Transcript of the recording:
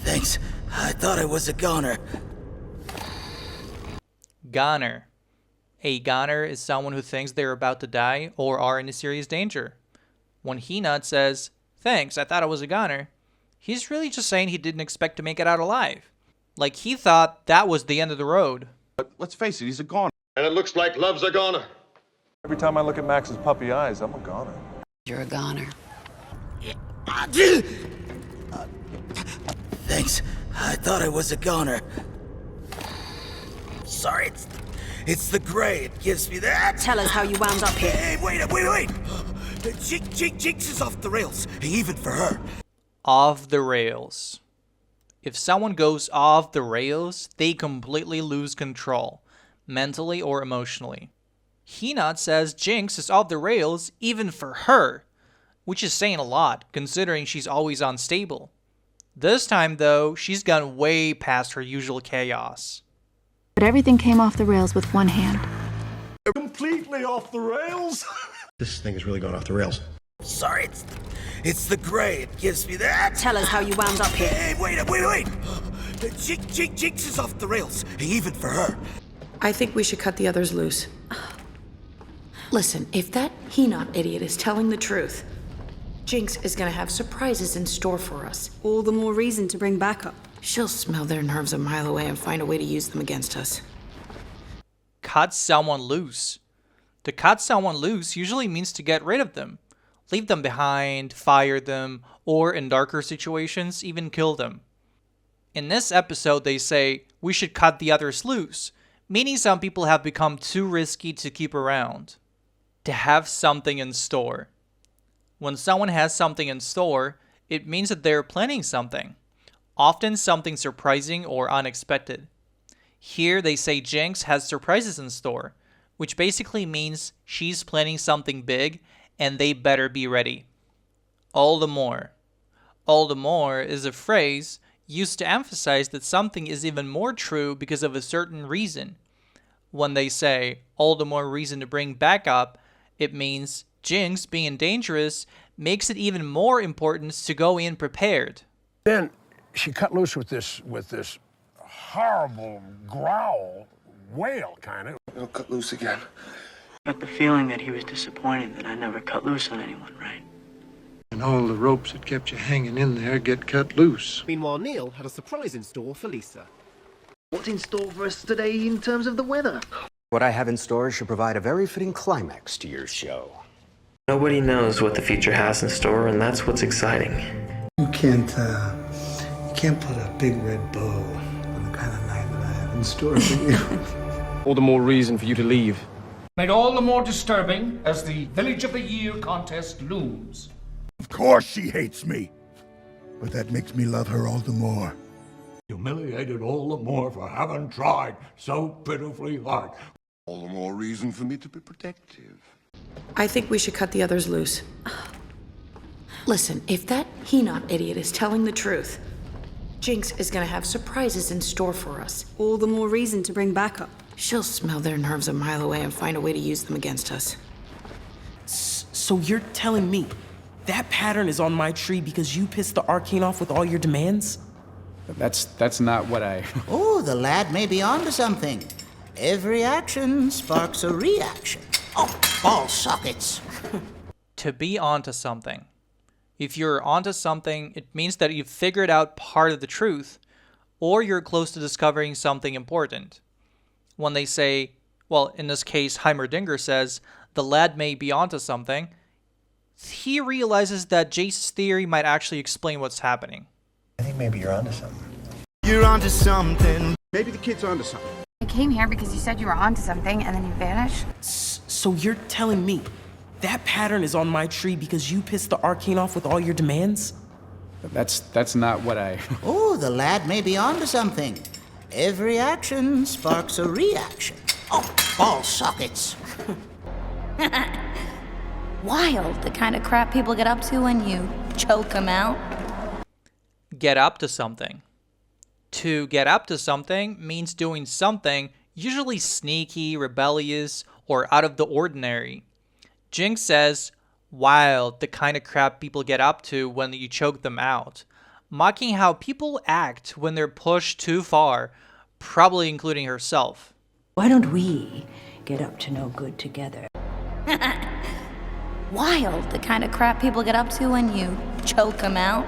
Thanks. I thought I was a goner. Goner. A goner is someone who thinks they're about to die or are in serious danger. When Hinata says, "Thanks, I thought I was a goner," he's really just saying he didn't expect to make it out alive. Like he thought that was the end of the road. But let's face it, he's a goner. And it looks like love's a goner. Every time I look at Max's puppy eyes, I'm a goner. You're a goner. Thanks. I thought I was a goner. Sorry, it's the gray. It gives me that. Tell us how you wound up here. Hey, wait. Jinx is off the rails, even for her. Off the rails. If someone goes off the rails, they completely lose control, mentally or emotionally. Hinata says Jinx is off the rails even for her, which is saying a lot, considering she's always unstable. This time, though, she's gone way past her usual chaos. But everything came off the rails with one hand. Completely off the rails? This thing is really going off the rails. Sorry, it's the gray. It gives me that. Tell us how you wound up here. Hey, wait. Jinx is off the rails, even for her. I think we should cut the others loose. Listen, if that Hinata idiot is telling the truth, Jinx is gonna have surprises in store for us. All the more reason to bring backup. She'll smell their nerves a mile away and find a way to use them against us. Cut someone loose. To cut someone loose usually means to get rid of them. Leave them behind, fire them, or in darker situations, even kill them. In this episode, they say, we should cut the others loose, meaning some people have become too risky to keep around. To have something in store. When someone has something in store, it means that they're planning something. Often something surprising or unexpected. Here they say Jinx has surprises in store, which basically means she's planning something big and they better be ready. All the more. All the more is a phrase used to emphasize that something is even more true because of a certain reason. When they say, all the more reason to bring backup, it means Jinx being dangerous makes it even more important to go in prepared. Then she cut loose with this horrible growl, wail kind of. It'll cut loose again. Got the feeling that he was disappointed that I never cut loose on anyone, right? And all the ropes that kept you hanging in there get cut loose. Meanwhile, Neil had a surprise in store for Lisa. What's in store for us today in terms of the weather? What I have in store should provide a very fitting climax to your show. Nobody knows what the future has in store, and that's what's exciting. You can't put a big red bow on the kind of night that I have in store for you. All the more reason for you to leave. Made all the more disturbing as the Village of the Year contest looms. Of course she hates me, but that makes me love her all the more. Humiliated all the more for having tried so pitifully hard. All the more reason for me to be protective. I think we should cut the others loose. Listen, if that Hinata idiot is telling the truth, Jinx is gonna have surprises in store for us. All the more reason to bring backup. She'll smell their nerves a mile away and find a way to use them against us. So you're telling me that pattern is on my tree because you pissed the Arcane off with all your demands? That's not what I... Oh, the lad may be onto something. Every action sparks a reaction. Oh, ball sockets. To be onto something. If you're onto something, it means that you've figured out part of the truth, or you're close to discovering something important. When they say, well, in this case, Heimerdinger says, the lad may be onto something, he realizes that Jace's theory might actually explain what's happening. I think maybe you're onto something. You're onto something. Maybe the kid's onto something. I came here because you said you were onto something and then you vanished. So you're telling me that pattern is on my tree because you pissed the Arcane off with all your demands? That's not what I... Oh, the lad may be onto something. Every action sparks a reaction. Oh, ball sockets. Wild, the kind of crap people get up to when you choke them out. Get up to something. To get up to something means doing something usually sneaky, rebellious, or out of the ordinary. Jinx says, Wild, the kind of crap people get up to when you choke them out. Mocking how people act when they're pushed too far, probably including herself. Why don't we get up to no good together? Wild, the kind of crap people get up to when you choke them out.